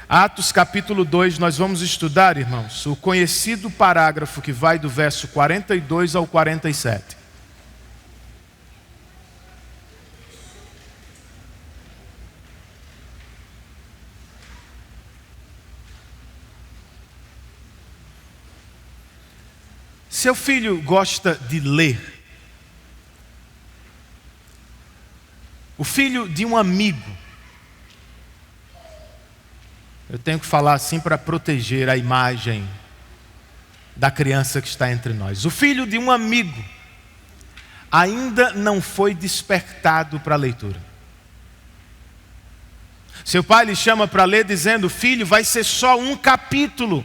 Atos capítulo 2, nós vamos estudar, irmãos, o conhecido parágrafo que vai do verso 42 ao 47. Seu filho gosta de ler. O filho de um amigo. Eu tenho que falar assim para proteger a imagem da criança que está entre nós. O filho de um amigo ainda não foi despertado para a leitura. Seu pai lhe chama para ler dizendo: filho, vai ser só um capítulo.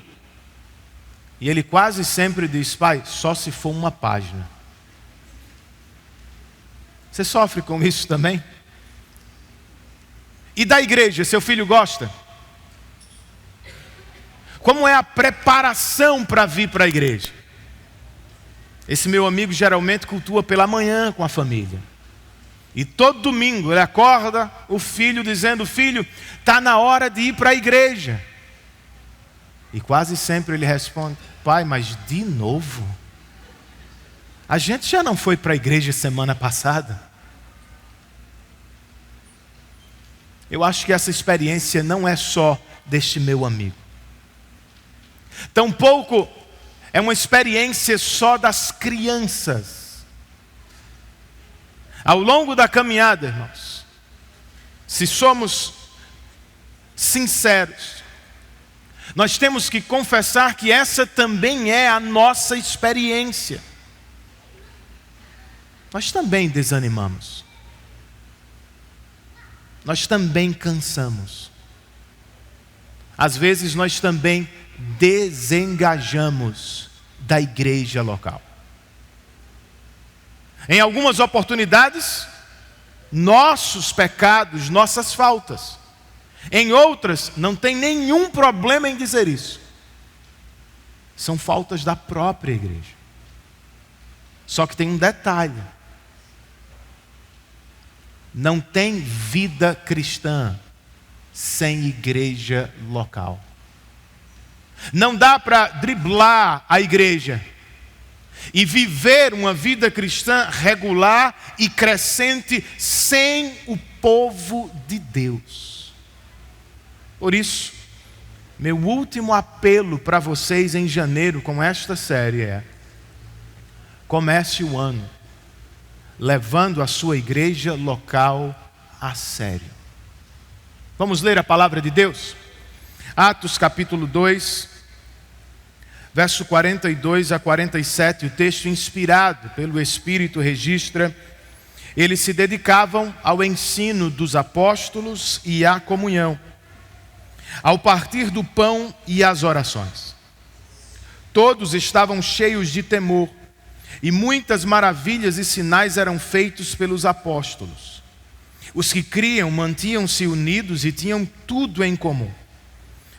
E ele quase sempre diz: pai, só se for uma página. Você sofre com isso também? E da igreja, seu filho gosta? Como é a preparação para vir para a igreja? Esse meu amigo geralmente cultua pela manhã com a família. E todo domingo ele acorda o filho dizendo: filho, está na hora de ir para a igreja. E quase sempre ele responde: pai, mas de novo? A gente já não foi para a igreja semana passada? Eu acho que essa experiência não é só deste meu amigo. Tampouco é uma experiência só das crianças. Ao longo da caminhada, irmãos, se somos sinceros, nós temos que confessar que essa também é a nossa experiência. Nós também desanimamos. Nós também cansamos. Às vezes nós também desengajamos da igreja local. Em algumas oportunidades, nossos pecados, nossas faltas. Em outras, não tem nenhum problema em dizer isso. São faltas da própria igreja. Só que tem um detalhe. Não tem vida cristã sem igreja local. Não dá para driblar a igreja e viver uma vida cristã regular e crescente sem o povo de Deus. Por isso, meu último apelo para vocês em janeiro com esta série é: comece o ano levando a sua igreja local a sério. Vamos ler a palavra de Deus? Atos capítulo 2, verso 42 a 47, o texto inspirado pelo Espírito registra: eles se dedicavam ao ensino dos apóstolos e à comunhão, ao partir do pão e às orações. Todos estavam cheios de temor, e muitas maravilhas e sinais eram feitos pelos apóstolos. Os que criam mantinham-se unidos e tinham tudo em comum.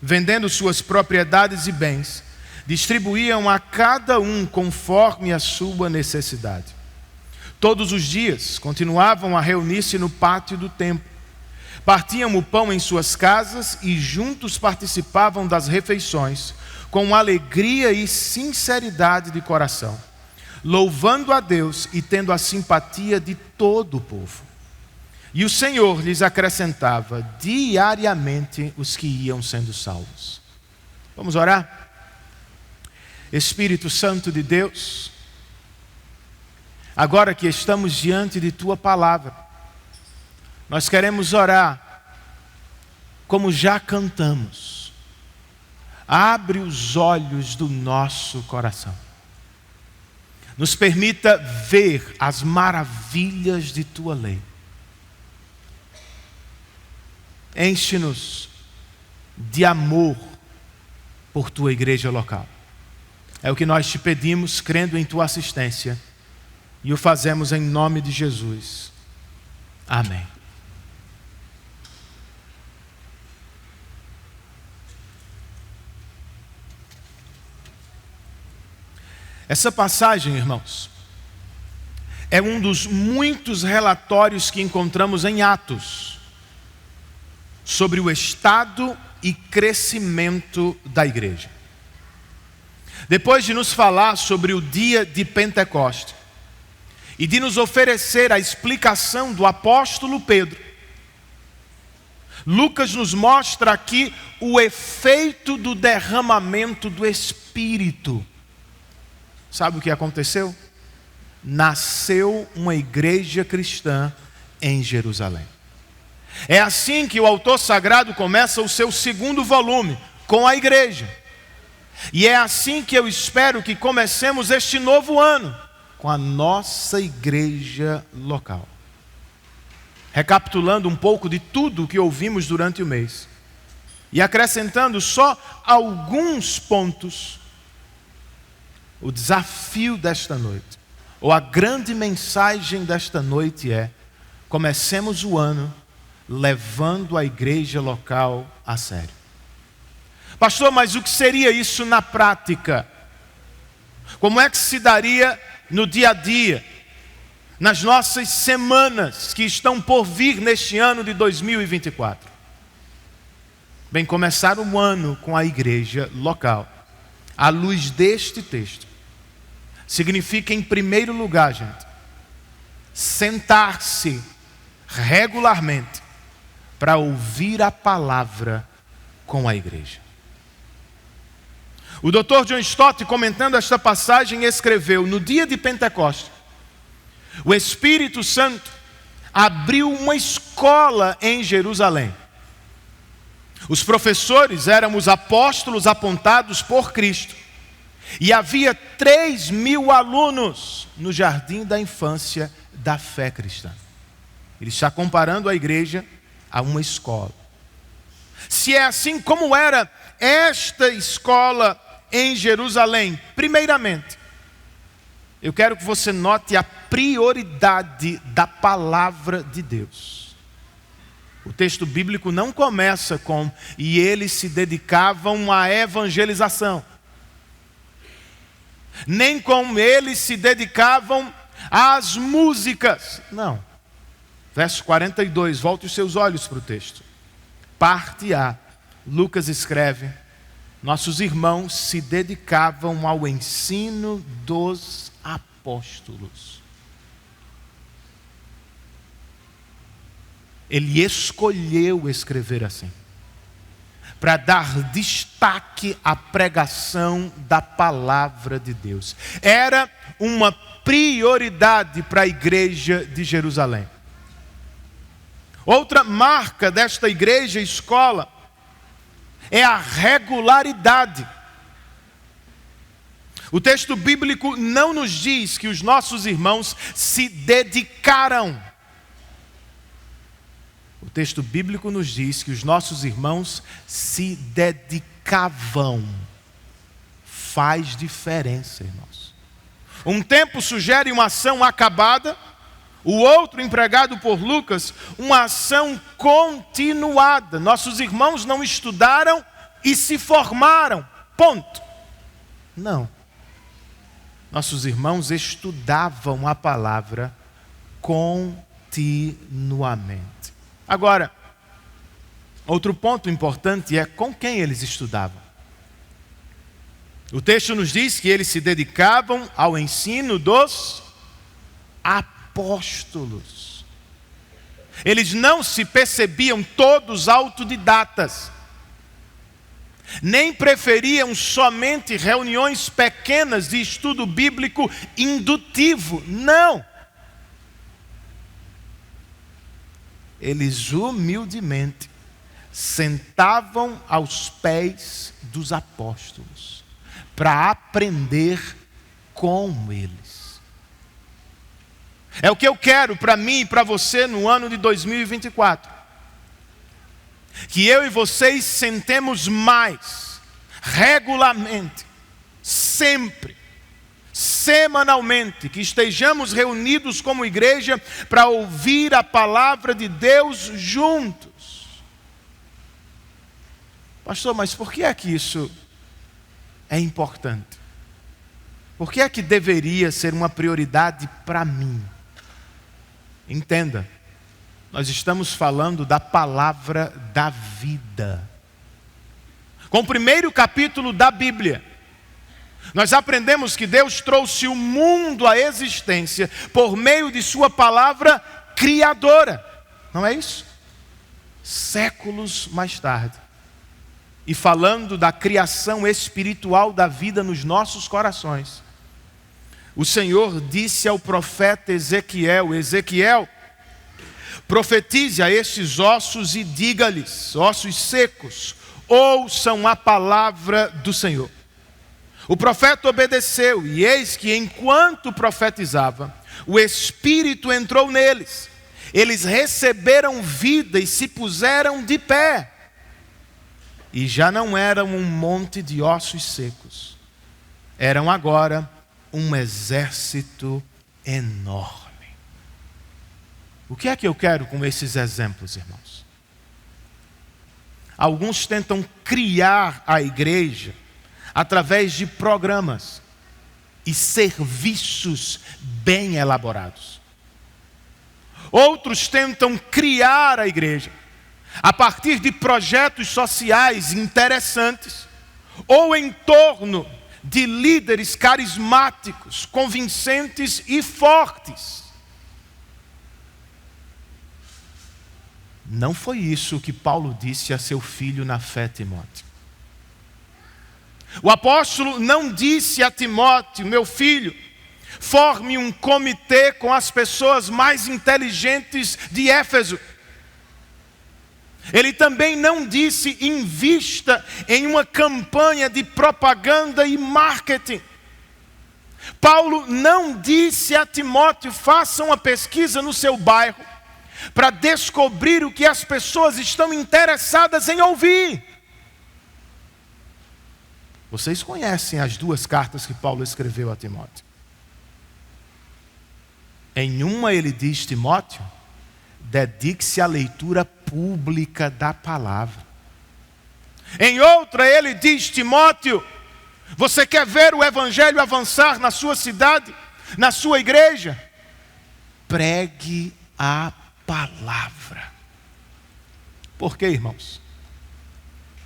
Vendendo suas propriedades e bens, distribuíam a cada um conforme a sua necessidade. Todos os dias continuavam a reunir-se no pátio do templo. Partiam o pão em suas casas e juntos participavam das refeições, com alegria e sinceridade de coração, louvando a Deus e tendo a simpatia de todo o povo. E o Senhor lhes acrescentava diariamente os que iam sendo salvos. Vamos orar? Espírito Santo de Deus, agora que estamos diante de Tua palavra, nós queremos orar como já cantamos. Abre os olhos do nosso coração. Nos permita ver as maravilhas de Tua lei. Enche-nos de amor por Tua igreja local. É o que nós te pedimos, crendo em Tua assistência, e o fazemos em nome de Jesus. Amém. Essa passagem, irmãos, é um dos muitos relatórios que encontramos em Atos sobre o estado e crescimento da igreja. Depois de nos falar sobre o dia de Pentecostes e de nos oferecer a explicação do apóstolo Pedro, Lucas nos mostra aqui o efeito do derramamento do Espírito. Sabe o que aconteceu? Nasceu uma igreja cristã em Jerusalém. É assim que o autor sagrado começa o seu segundo volume, com a igreja. E é assim que eu espero que comecemos este novo ano, com a nossa igreja local. Recapitulando um pouco de tudo o que ouvimos durante o mês, e acrescentando só alguns pontos, o desafio desta noite, ou a grande mensagem desta noite é: comecemos o ano levando a igreja local a sério. Pastor, mas o que seria isso na prática? Como é que se daria no dia a dia, nas nossas semanas que estão por vir neste ano de 2024? Bem, começar um ano com a igreja local, à luz deste texto, significa, em primeiro lugar, gente, sentar-se regularmente para ouvir a palavra com a igreja. O Dr. John Stott, comentando esta passagem, escreveu: no dia de Pentecostes, o Espírito Santo abriu uma escola em Jerusalém. Os professores eram os apóstolos apontados por Cristo. E havia 3.000 alunos no jardim da infância da fé cristã. Ele está comparando a igreja a uma escola. Se é assim, como era esta escola em Jerusalém? Primeiramente, eu quero que você note a prioridade da palavra de Deus. O texto bíblico não começa com "e eles se dedicavam à evangelização", nem com "eles se dedicavam às músicas". Não. Verso 42, volte os seus olhos para o texto. Parte A, Lucas escreve: nossos irmãos se dedicavam ao ensino dos apóstolos. Ele escolheu escrever assim, para dar destaque à pregação da palavra de Deus. Era uma prioridade para a igreja de Jerusalém. Outra marca desta igreja escola é a regularidade. O texto bíblico não nos diz que os nossos irmãos se dedicaram. O texto bíblico nos diz que os nossos irmãos se dedicavam. Faz diferença, irmãos. Um tempo sugere uma ação acabada, o outro, empregado por Lucas, uma ação continuada. Nossos irmãos não estudaram e se formaram. Ponto. Não. Nossos irmãos estudavam a palavra continuamente. Agora, outro ponto importante é com quem eles estudavam. O texto nos diz que eles se dedicavam ao ensino dos apóstolos. Eles não se percebiam todos autodidatas, nem preferiam somente reuniões pequenas de estudo bíblico indutivo. Não. Eles humildemente sentavam aos pés dos apóstolos para aprender com eles. É o que eu quero para mim e para você no ano de 2024. Que eu e vocês sentemos mais, regularmente, sempre, semanalmente, que estejamos reunidos como igreja para ouvir a palavra de Deus juntos. Pastor, mas por que é que isso é importante? Por que é que deveria ser uma prioridade para mim? Entenda, Nós estamos falando da palavra da vida. Com o primeiro capítulo da Bíblia, nós aprendemos que Deus trouxe o mundo à existência por meio de sua palavra criadora. Não é isso? Séculos mais tarde, e falando da criação espiritual da vida nos nossos corações, o Senhor disse ao profeta Ezequiel: Ezequiel, profetize a estes ossos e diga-lhes, ossos secos, ouçam a palavra do Senhor. O profeta obedeceu, e eis que enquanto profetizava, o Espírito entrou neles. Eles receberam vida e se puseram de pé. E já não eram um monte de ossos secos. Eram agora um exército enorme. O que é que eu quero com esses exemplos, irmãos? Alguns tentam criar a igreja através de programas e serviços bem elaborados. Outros tentam criar a igreja a partir de projetos sociais interessantes ou em torno de líderes carismáticos, convincentes e fortes. Não foi isso que Paulo disse a seu filho na fé, Timóteo. O apóstolo não disse a Timóteo: meu filho, forme um comitê com as pessoas mais inteligentes de Éfeso. Ele também não disse: invista em uma campanha de propaganda e marketing. Paulo não disse a Timóteo: faça uma pesquisa no seu bairro para descobrir o que as pessoas estão interessadas em ouvir. Vocês conhecem as duas cartas que Paulo escreveu a Timóteo. Em uma ele diz: Timóteo, dedique-se à leitura pública da palavra. Em outra ele diz: Timóteo, você quer ver o evangelho avançar na sua cidade, na sua igreja? Pregue a palavra. Por quê, irmãos?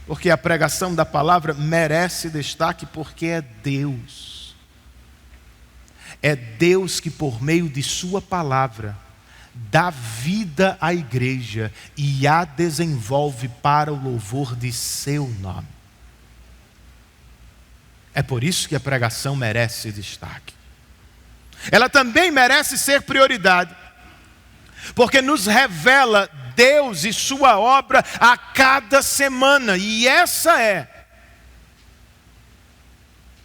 Porque a pregação da palavra merece destaque, porque é Deus. É Deus que, por meio de sua palavra, dá vida à igreja e a desenvolve para o louvor de seu nome. É por isso que a pregação merece destaque. Ela também merece ser prioridade, porque nos revela Deus e sua obra a cada semana. E essa é,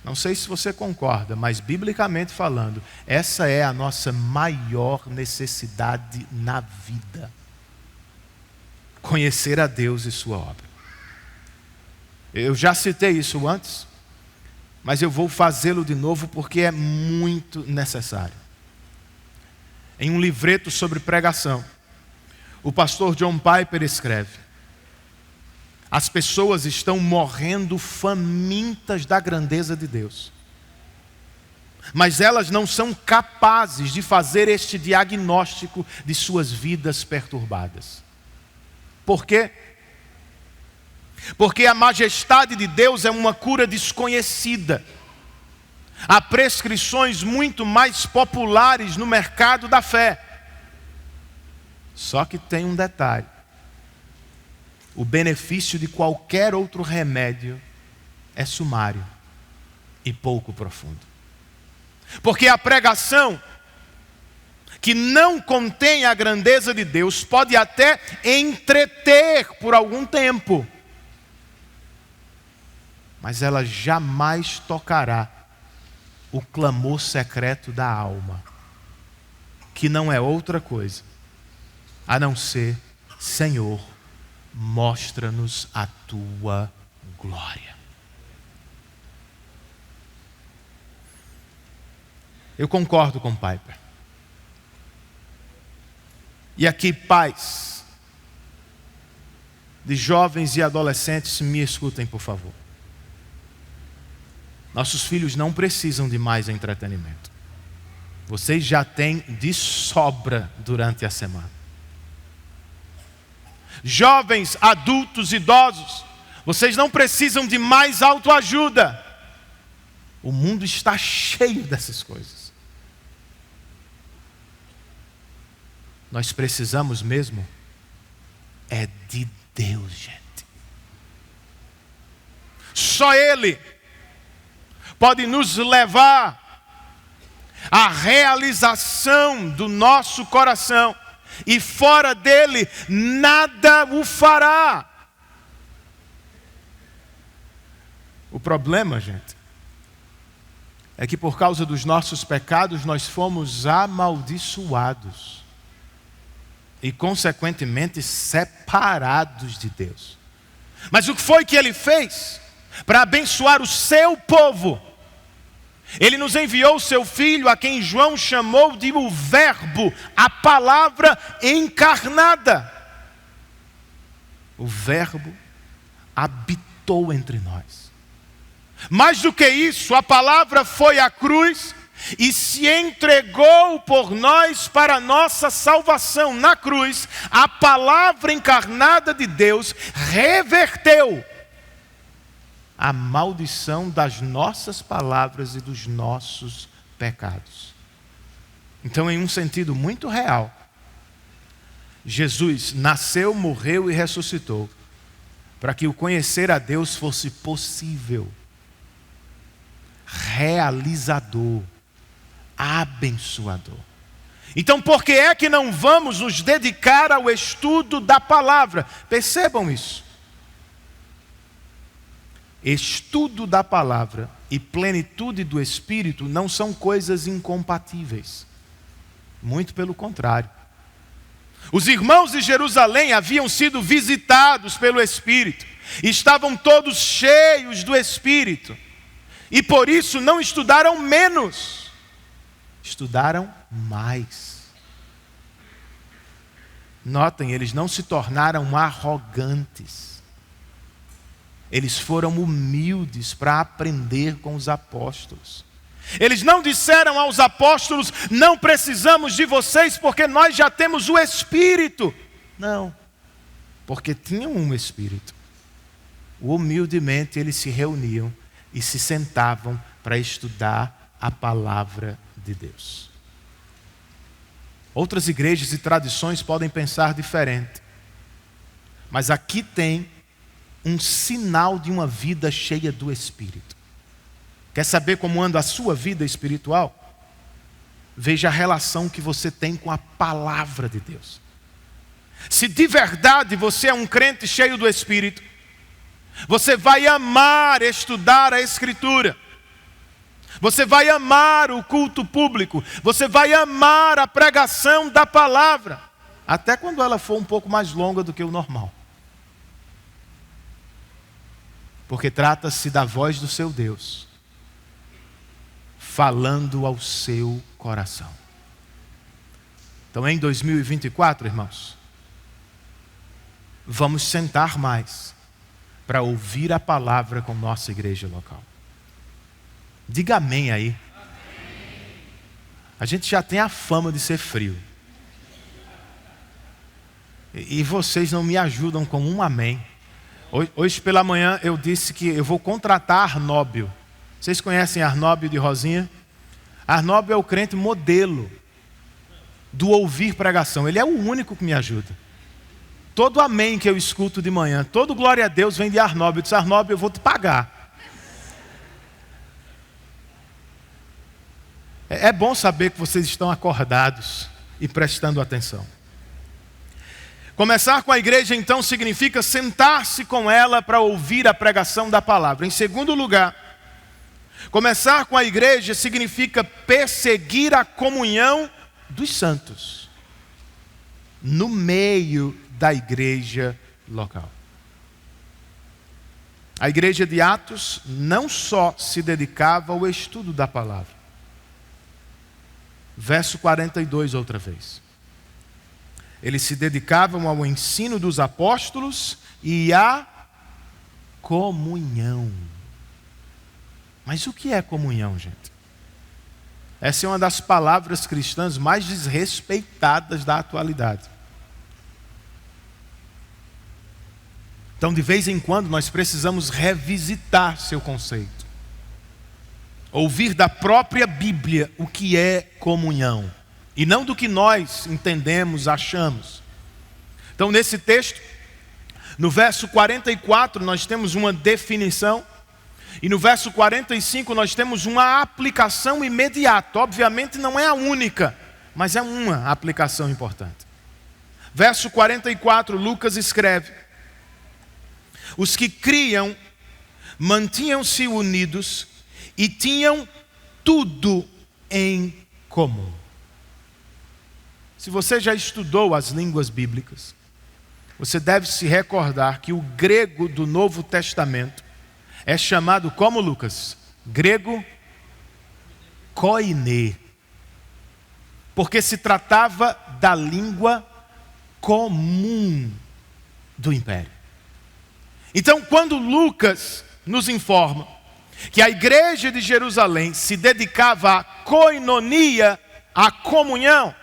não sei se você concorda, mas biblicamente falando, essa é a nossa maior necessidade na vida. Conhecer a Deus e sua obra. Eu já citei isso antes, mas eu vou fazê-lo de novo porque é muito necessário. Em um livreto sobre pregação, o pastor John Piper escreve: as pessoas estão morrendo famintas da grandeza de Deus, mas elas não são capazes de fazer este diagnóstico de suas vidas perturbadas. Por quê? Porque a majestade de Deus é uma cura desconhecida. Há prescrições muito mais populares no mercado da fé. Só que tem um detalhe: o benefício de qualquer outro remédio é sumário e pouco profundo. Porque a pregação que não contém a grandeza de Deus pode até entreter por algum tempo, mas ela jamais tocará o clamor secreto da alma, que não é outra coisa a não ser: Senhor, mostra-nos a tua glória. Eu concordo com Piper. E aqui, pais de jovens e adolescentes, me escutem, por favor. Nossos filhos não precisam de mais entretenimento. Vocês já têm de sobra durante a semana. Jovens, adultos, idosos, vocês não precisam de mais autoajuda. O mundo está cheio dessas coisas. Nós precisamos mesmo é de Deus, gente. Só Ele pode nos levar à realização do nosso coração. E fora dele, nada o fará. O problema, gente, é que por causa dos nossos pecados, nós fomos amaldiçoados. E, consequentemente, separados de Deus. Mas o que foi que Ele fez para abençoar o seu povo? Ele nos enviou o seu Filho, a quem João chamou de o Verbo, a palavra encarnada. O Verbo habitou entre nós. Mais do que isso, a palavra foi à cruz e se entregou por nós para a nossa salvação. Na cruz, a palavra encarnada de Deus reverteu a maldição das nossas palavras e dos nossos pecados. Então, em um sentido muito real, Jesus nasceu, morreu e ressuscitou para que o conhecer a Deus fosse possível, realizador, abençoador. Então, por que é que não vamos nos dedicar ao estudo da palavra? Percebam isso. Estudo da palavra e plenitude do Espírito não são coisas incompatíveis. Muito pelo contrário. Os irmãos de Jerusalém haviam sido visitados pelo Espírito. Estavam todos cheios do Espírito. E por isso não estudaram menos. Estudaram mais. Notem, eles não se tornaram arrogantes. Eles foram humildes para aprender com os apóstolos. Eles não disseram aos apóstolos: não precisamos de vocês porque nós já temos o Espírito. Não, porque tinham um Espírito. Humildemente eles se reuniam e se sentavam para estudar a palavra de Deus. Outras igrejas e tradições podem pensar diferente. Mas aqui tem um sinal de uma vida cheia do Espírito. Quer saber como anda a sua vida espiritual? Veja a relação que você tem com a palavra de Deus. Se de verdade você é um crente cheio do Espírito, você vai amar estudar a Escritura. Você vai amar o culto público. Você vai amar a pregação da palavra. Até quando ela for um pouco mais longa do que o normal. Porque trata-se da voz do seu Deus, falando ao seu coração. Então, em 2024, irmãos, vamos sentar mais para ouvir a palavra com nossa igreja local. Diga amém aí. A gente já tem a fama de ser frio. E vocês não me ajudam com um amém. Hoje pela manhã eu disse que eu vou contratar Arnóbio. Vocês conhecem Arnóbio de Rosinha? Arnóbio é o crente modelo do ouvir pregação. Ele é o único que me ajuda. Todo amém que eu escuto de manhã, todo glória a Deus vem de Arnóbio. Eu disse: Arnóbio, eu vou te pagar. É bom saber que vocês estão acordados e prestando atenção. Começar com a igreja, então, significa sentar-se com ela para ouvir a pregação da palavra. Em segundo lugar, começar com a igreja significa perseguir a comunhão dos santos no meio da igreja local. A igreja de Atos não só se dedicava ao estudo da palavra. Verso 42 outra vez. Eles se dedicavam ao ensino dos apóstolos e à comunhão. Mas o que é comunhão, gente? Essa é uma das palavras cristãs mais desrespeitadas da atualidade. Então, de vez em quando, nós precisamos revisitar seu conceito. Ouvir da própria Bíblia o que é comunhão. E não do que nós entendemos, achamos. Então, nesse texto, no verso 44, nós temos uma definição. E no verso 45, nós temos uma aplicação imediata. Obviamente, não é a única, mas é uma aplicação importante. Verso 44, Lucas escreve: os que criam mantinham-se unidos e tinham tudo em comum. Se você já estudou as línguas bíblicas, você deve se recordar que o grego do Novo Testamento é chamado como, Lucas? Grego koiné. Porque se tratava da língua comum do império. Então, quando Lucas nos informa que a igreja de Jerusalém se dedicava à koinonia, à comunhão,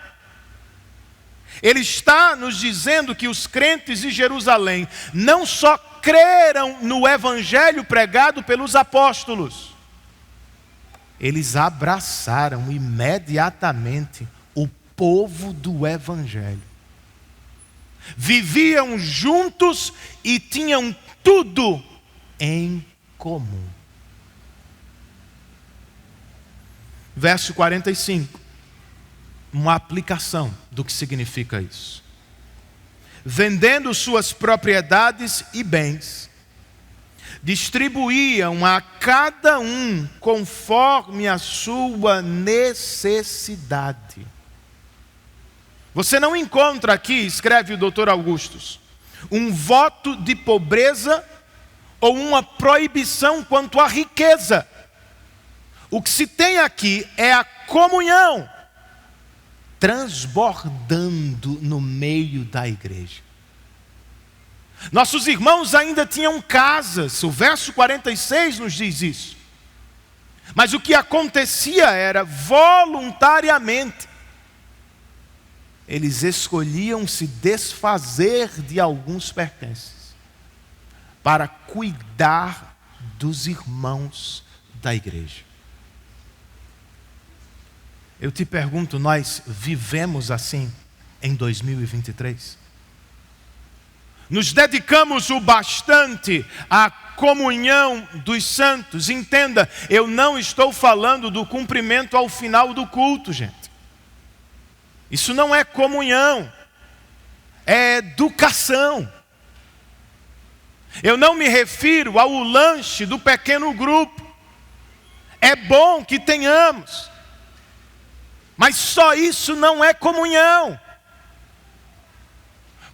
ele está nos dizendo que os crentes de Jerusalém não só creram no evangelho pregado pelos apóstolos, eles abraçaram imediatamente o povo do evangelho. Viviam juntos e tinham tudo em comum. Verso 45. Uma aplicação do que significa isso. Vendendo suas propriedades e bens, distribuíam a cada um conforme a sua necessidade. Você não encontra aqui, escreve o Dr. Augustus, um voto de pobreza ou uma proibição quanto à riqueza. O que se tem aqui é a comunhão transbordando no meio da igreja. Nossos irmãos ainda tinham casas, o verso 46 nos diz isso. Mas o que acontecia era, voluntariamente, eles escolhiam se desfazer de alguns pertences para cuidar dos irmãos da igreja. Eu te pergunto, nós vivemos assim em 2023? Nos dedicamos o bastante à comunhão dos santos? Entenda, eu não estou falando do cumprimento ao final do culto, gente. Isso não é comunhão, é educação. Eu não me refiro ao lanche do pequeno grupo. É bom que tenhamos, mas só isso não é comunhão.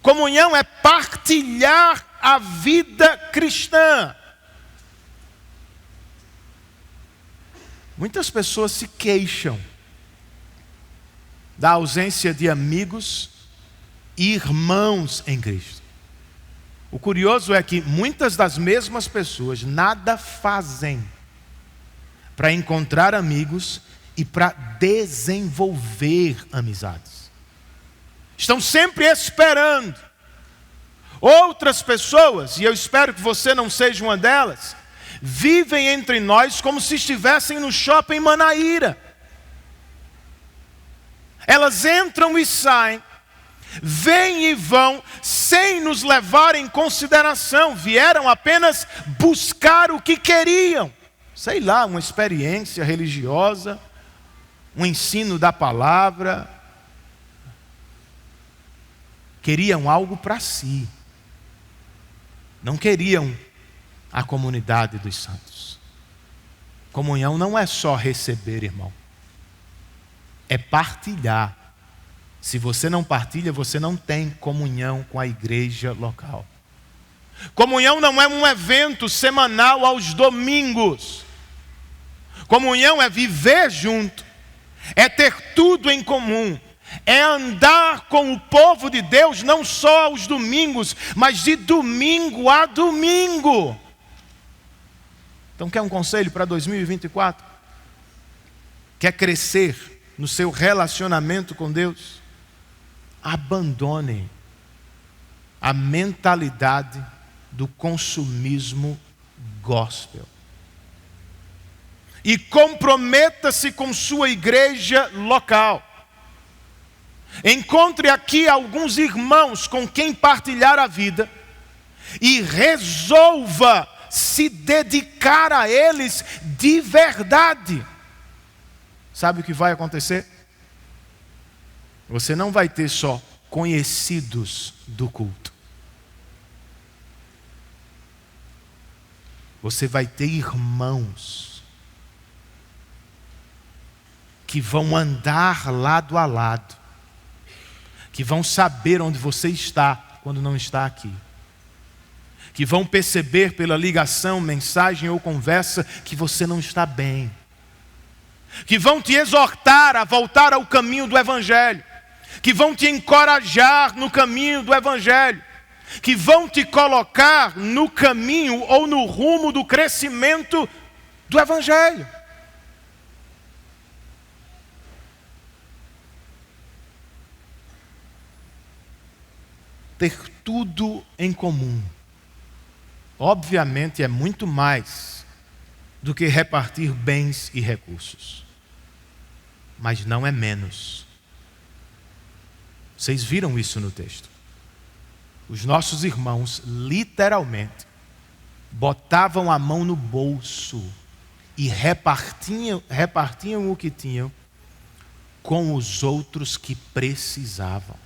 Comunhão é partilhar a vida cristã. Muitas pessoas se queixam da ausência de amigos e irmãos em Cristo. O curioso é que muitas das mesmas pessoas nada fazem para encontrar amigos e para desenvolver amizades. Estão sempre esperando. Outras pessoas, e eu espero que você não seja uma delas, vivem entre nós como se estivessem no shopping Manaíra. Elas entram e saem, vêm e vão, sem nos levar em consideração. Vieram apenas buscar o que queriam. Sei lá, uma experiência religiosa, um ensino da palavra. Queriam algo para si. Não queriam a comunidade dos santos. Comunhão não é só receber, irmão. É partilhar. Se você não partilha, você não tem comunhão com a igreja local. Comunhão não é um evento semanal aos domingos. Comunhão é viver junto. É ter tudo em comum. É andar com o povo de Deus não só aos domingos, mas de domingo a domingo. Então quer um conselho para 2024? Quer crescer no seu relacionamento com Deus? Abandone a mentalidade do consumismo gospel. E comprometa-se com sua igreja local. Encontre aqui alguns irmãos com quem partilhar a vida e resolva se dedicar a eles de verdade. Sabe o que vai acontecer? Você não vai ter só conhecidos do culto. Você vai ter irmãos que vão andar lado a lado, que vão saber onde você está quando não está aqui, que vão perceber pela ligação, mensagem ou conversa que você não está bem, que vão te exortar a voltar ao caminho do Evangelho, que vão te encorajar no caminho do Evangelho, que vão te colocar no caminho ou no rumo do crescimento do Evangelho. Ter tudo em comum, obviamente, é muito mais do que repartir bens e recursos, mas não é menos. Vocês viram isso no texto? Os nossos irmãos, literalmente, botavam a mão no bolso e repartiam o que tinham com os outros que precisavam.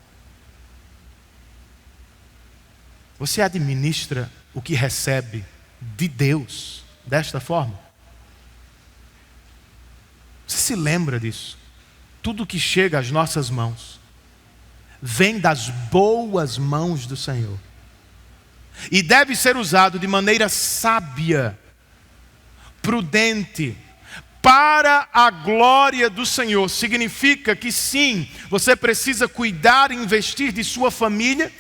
Você administra o que recebe de Deus desta forma? Você se lembra disso? Tudo que chega às nossas mãos vem das boas mãos do Senhor e deve ser usado de maneira sábia, prudente, para a glória do Senhor. Significa que sim, você precisa cuidar e investir de sua família,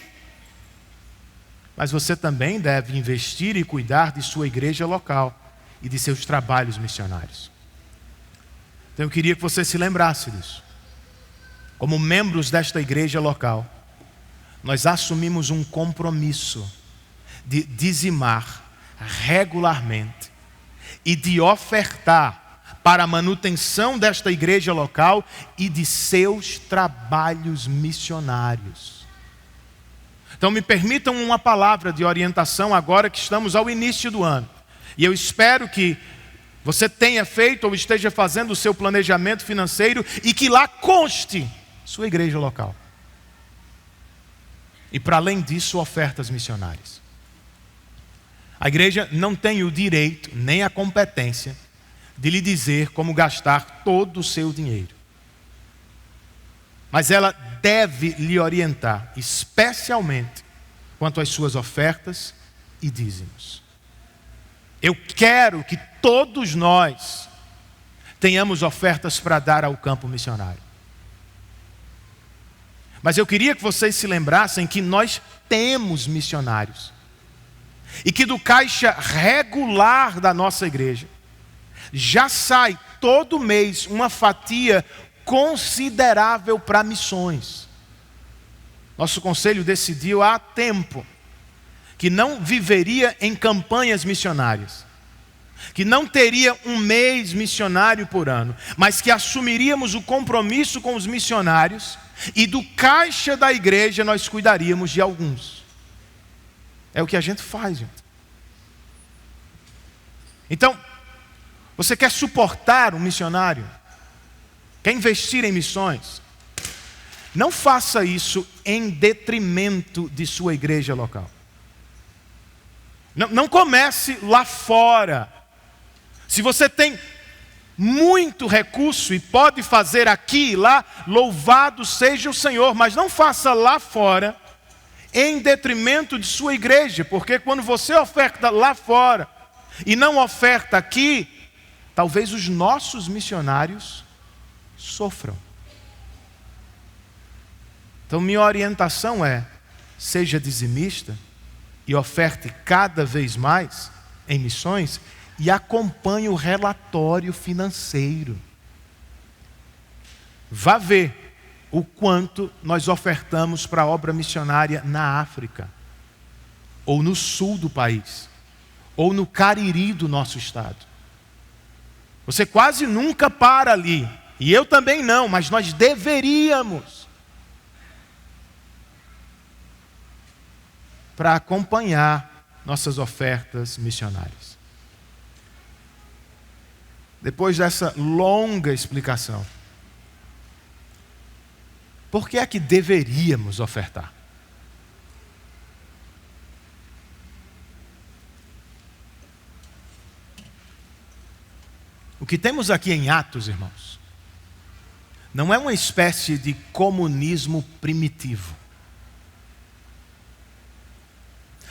mas você também deve investir e cuidar de sua igreja local e de seus trabalhos missionários. Então eu queria que você se lembrasse disso. Como membros desta igreja local, nós assumimos um compromisso de dizimar regularmente e de ofertar para a manutenção desta igreja local e de seus trabalhos missionários. Então me permitam uma palavra de orientação agora que estamos ao início do ano. E eu espero que você tenha feito ou esteja fazendo o seu planejamento financeiro e que lá conste sua igreja local. E para além disso, ofertas missionárias. A igreja não tem o direito nem a competência de lhe dizer como gastar todo o seu dinheiro. Mas ela deve lhe orientar, especialmente quanto às suas ofertas e dízimos. Eu quero que todos nós tenhamos ofertas para dar ao campo missionário. Mas eu queria que vocês se lembrassem que nós temos missionários. E que do caixa regular da nossa igreja já sai todo mês uma fatia considerável para missões. Nosso conselho decidiu há tempo que não viveria em campanhas missionárias, que não teria um mês missionário por ano, mas que assumiríamos o compromisso com os missionários e do caixa da igreja nós cuidaríamos de alguns. É o que a gente faz, gente. Então, você quer suportar um missionário? Quer investir em missões? Não faça isso em detrimento de sua igreja local. Não comece lá fora. Se você tem muito recurso e pode fazer aqui e lá, louvado seja o Senhor, mas não faça lá fora em detrimento de sua igreja, porque quando você oferta lá fora e não oferta aqui, talvez os nossos missionários sofram. Então minha orientação é: seja dizimista e oferte cada vez mais em missões e acompanhe o relatório financeiro. Vá ver o quanto nós ofertamos para a obra missionária na África, ou no sul do país, ou no Cariri do nosso estado. Você quase nunca para ali, e eu também não, mas nós deveríamos, para acompanhar nossas ofertas missionárias. Depois dessa longa explicação, por que é que deveríamos ofertar? O que temos aqui em Atos, irmãos, não é uma espécie de comunismo primitivo.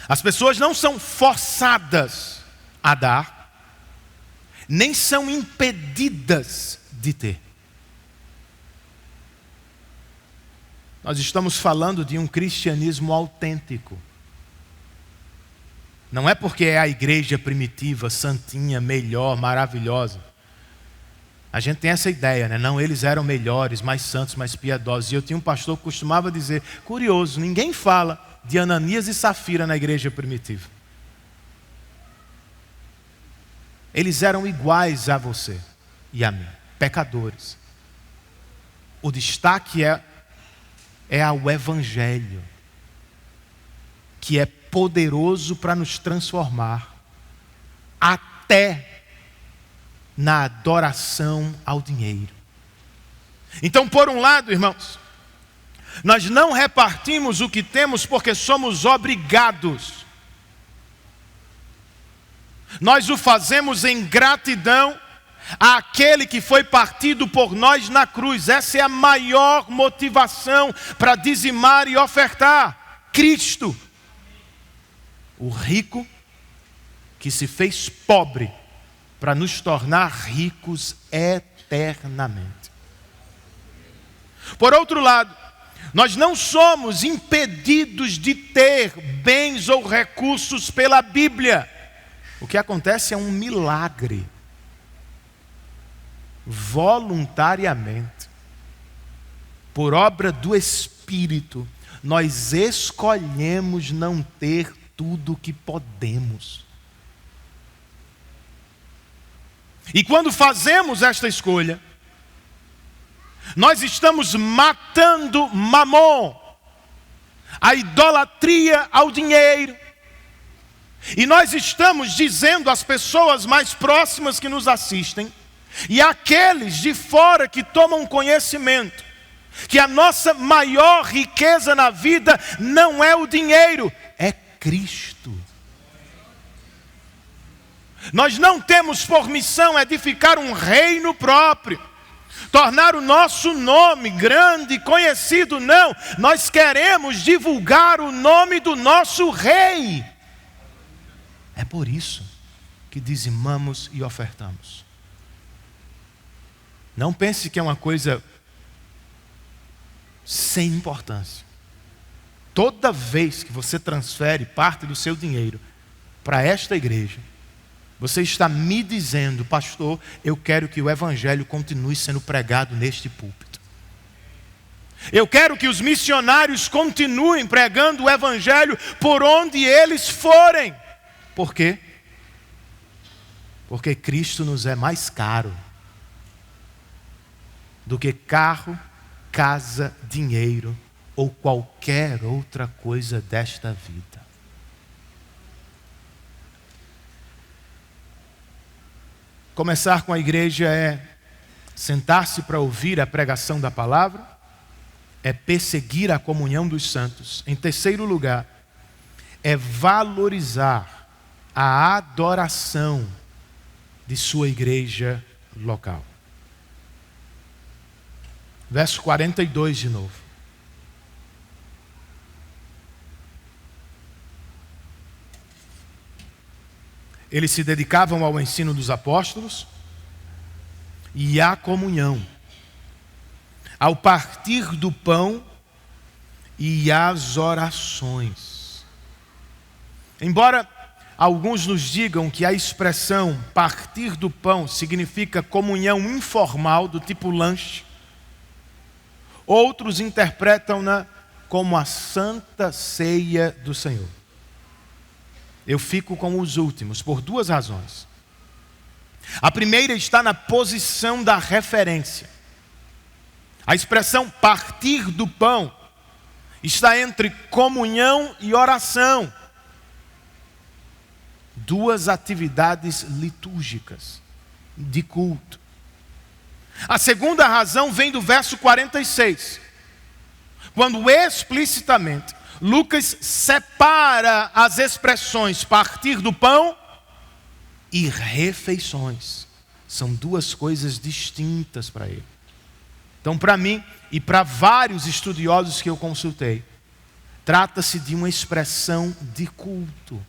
As pessoas não são forçadas a dar, nem são impedidas de ter. Nós estamos falando de um cristianismo autêntico. Não é porque é a igreja primitiva, santinha, melhor, maravilhosa. A gente tem essa ideia, né? Não, eles eram melhores, mais santos, mais piedosos. E eu tinha um pastor que costumava dizer, curioso, ninguém fala de Ananias e Safira na igreja primitiva. Eles eram iguais a você e a mim, pecadores. O destaque é ao Evangelho, que é poderoso para nos transformar até na adoração ao dinheiro. Então, por um lado, irmãos, nós não repartimos o que temos porque somos obrigados. Nós o fazemos em gratidão àquele que foi partido por nós na cruz. Essa é a maior motivação para dizimar e ofertar. Cristo, o rico que se fez pobre para nos tornar ricos eternamente. Por outro lado, nós não somos impedidos de ter bens ou recursos pela Bíblia. O que acontece é um milagre. Voluntariamente, por obra do Espírito, nós escolhemos não ter tudo o que podemos. E quando fazemos esta escolha, nós estamos matando Mamon, a idolatria ao dinheiro. E nós estamos dizendo às pessoas mais próximas que nos assistem, e àqueles de fora que tomam conhecimento, que a nossa maior riqueza na vida não é o dinheiro, é Cristo. Nós não temos por missão edificar um reino próprio, tornar o nosso nome grande e conhecido, não. Nós queremos divulgar o nome do nosso Rei. É por isso que dizimamos e ofertamos. Não pense que é uma coisa sem importância. Toda vez que você transfere parte do seu dinheiro para esta igreja, você está me dizendo, pastor, eu quero que o Evangelho continue sendo pregado neste púlpito. Eu quero que os missionários continuem pregando o Evangelho por onde eles forem. Por quê? Porque Cristo nos é mais caro do que carro, casa, dinheiro ou qualquer outra coisa desta vida. Começar com a igreja é sentar-se para ouvir a pregação da palavra, é perseguir a comunhão dos santos. Em terceiro lugar, é valorizar a adoração de sua igreja local. Verso 42 de novo. Eles se dedicavam ao ensino dos apóstolos e à comunhão, ao partir do pão e às orações. Embora alguns nos digam que a expressão partir do pão significa comunhão informal, do tipo lanche, outros interpretam-na como a Santa Ceia do Senhor. eu fico com os últimos, por duas razões. A primeira está na posição da referência. A expressão partir do pão está entre comunhão e oração. Duas atividades litúrgicas de culto. A segunda razão vem do verso 46, quando explicitamente Lucas separa as expressões partir do pão e refeições. São duas coisas distintas para ele. Então, para mim e para vários estudiosos que eu consultei, trata-se de uma expressão de culto.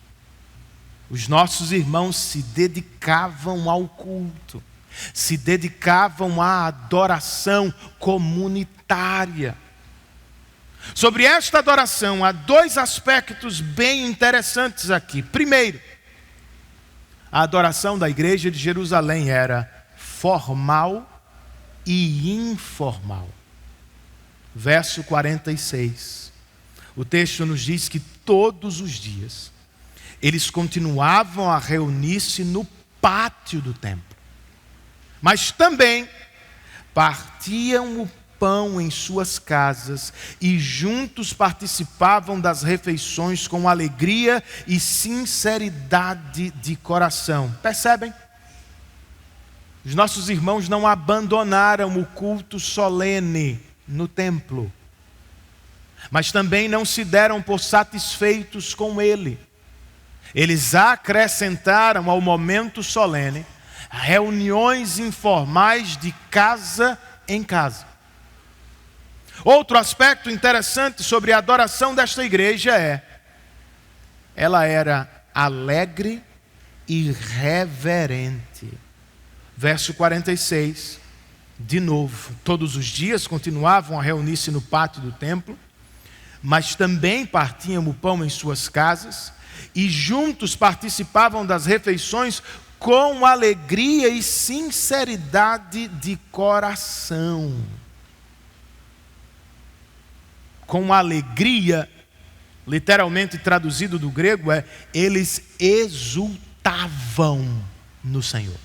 Os nossos irmãos se dedicavam ao culto, se dedicavam à adoração comunitária. Sobre esta adoração, há dois aspectos bem interessantes aqui. Primeiro, a adoração da igreja de Jerusalém era formal e informal. Verso 46. O texto nos diz que todos os dias eles continuavam a reunir-se no pátio do templo. Mas também partiam o pão em suas casas e juntos participavam das refeições com alegria e sinceridade de coração. Percebem? Os nossos irmãos não abandonaram o culto solene no templo, mas também não se deram por satisfeitos com ele. Eles acrescentaram ao momento solene reuniões informais de casa em casa. Outro aspecto interessante sobre a adoração desta igreja ela era alegre e reverente. Verso 46, de novo, todos os dias continuavam a reunir-se no pátio do templo, mas também partiam o pão em suas casas e juntos participavam das refeições com alegria e sinceridade de coração. Com alegria, literalmente traduzido do grego, eles exultavam no Senhor.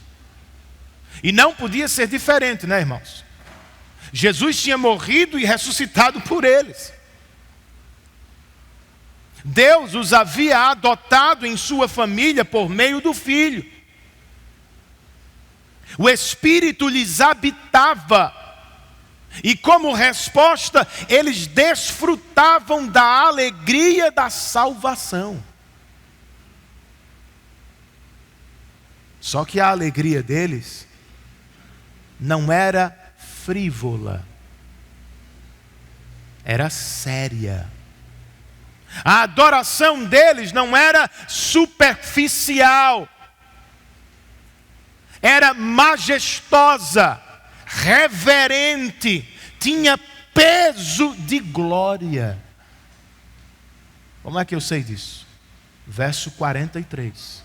E não podia ser diferente, né, irmãos? Jesus tinha morrido e ressuscitado por eles. Deus os havia adotado em sua família por meio do Filho. O Espírito lhes habitava. E como resposta, eles desfrutavam da alegria da salvação. Só que a alegria deles não era frívola, era séria. A adoração deles não era superficial, era majestosa, reverente, tinha peso de glória. Como é que eu sei disso? Verso 43.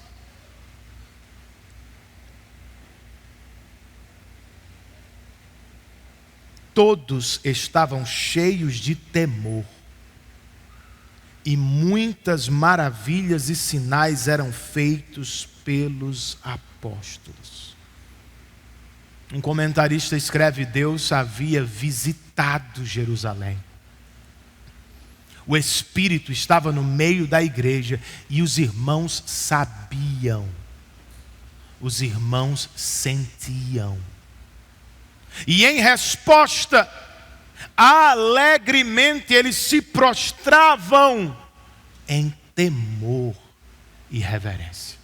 Todos estavam cheios de temor, e muitas maravilhas e sinais eram feitos pelos apóstolos. Um comentarista escreve: Deus havia visitado Jerusalém. O Espírito estava no meio da igreja e os irmãos sabiam, os irmãos sentiam. E em resposta, alegremente eles se prostravam em temor e reverência.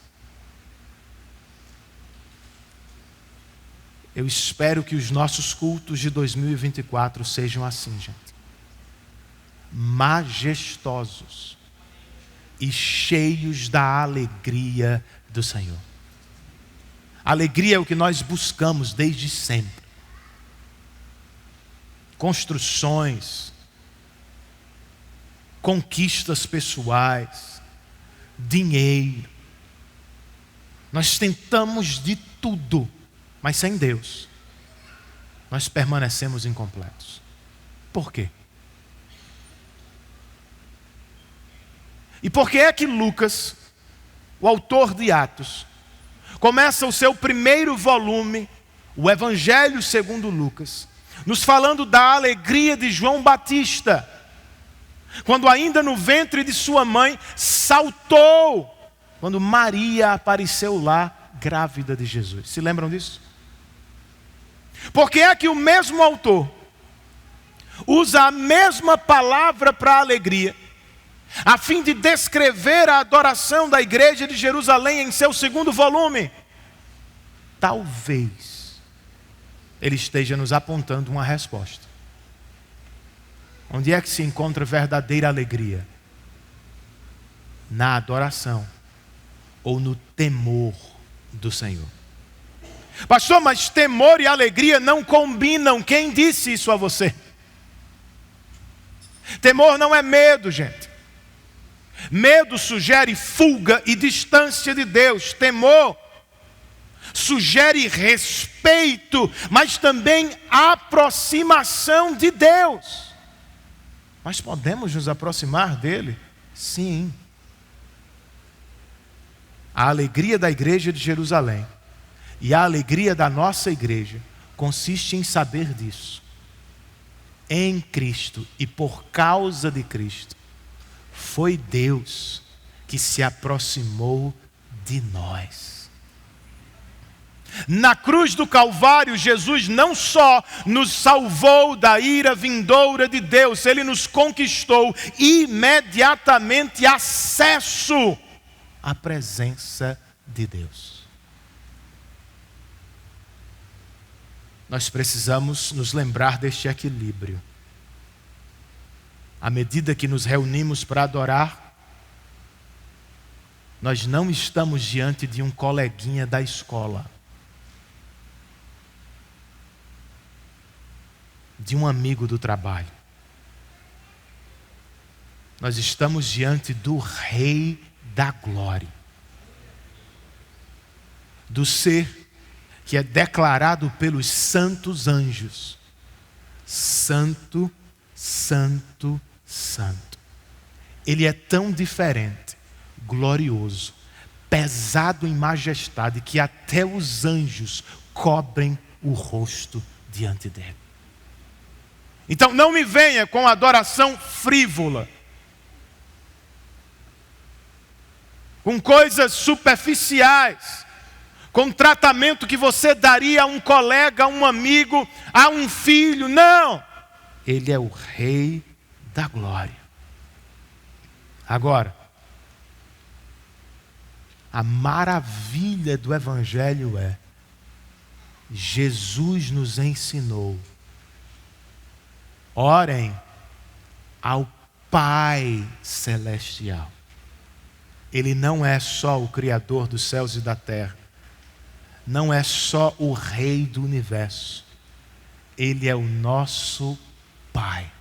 Eu espero que os nossos cultos de 2024 sejam assim, gente. Majestosos e cheios da alegria do Senhor. Alegria é o que nós buscamos desde sempre. Construções, conquistas pessoais, dinheiro. Nós tentamos de tudo, mas sem Deus, nós permanecemos incompletos. Por quê? E por que é que Lucas o autor de Atos, começa o seu primeiro volume, o Evangelho segundo Lucas, nos falando da alegria de João Batista, quando ainda no ventre de sua mãe, saltou, quando Maria apareceu lá, grávida de Jesus. Se lembram disso? Porque é que o mesmo autor usa a mesma palavra para alegria, a fim de descrever a adoração da igreja de Jerusalém em seu segundo volume. Talvez ele esteja nos apontando uma resposta. Onde é que se encontra verdadeira alegria? Na adoração ou no temor do Senhor? Pastor, mas temor e alegria não combinam. Quem disse isso a você? Temor não é medo, gente. Medo sugere fuga e distância de Deus. Temor sugere respeito, mas também aproximação de Deus. Mas podemos nos aproximar dele? Sim. A alegria da igreja de Jerusalém e a alegria da nossa igreja consiste em saber disso. Em Cristo e por causa de Cristo, foi Deus que se aproximou de nós. Na cruz do Calvário, Jesus não só nos salvou da ira vindoura de Deus, Ele nos conquistou imediatamente acesso à presença de Deus. Nós precisamos nos lembrar deste equilíbrio. À medida que nos reunimos para adorar, nós não estamos diante de um coleguinha da escola, de um amigo do trabalho. Nós estamos diante do Rei da Glória, do ser que é declarado pelos santos anjos: Santo, Santo, Santo. Ele é tão diferente, glorioso, pesado em majestade, que até os anjos cobrem o rosto diante dele. Então não me venha com adoração frívola, com coisas superficiais, com tratamento que você daria a um colega, a um amigo, a um filho. Não! Ele é o Rei da Glória. Agora, a maravilha do Evangelho é: Jesus nos ensinou: orem ao Pai Celestial. Ele não é só o Criador dos céus e da terra, não é só o Rei do universo, Ele é o nosso Pai,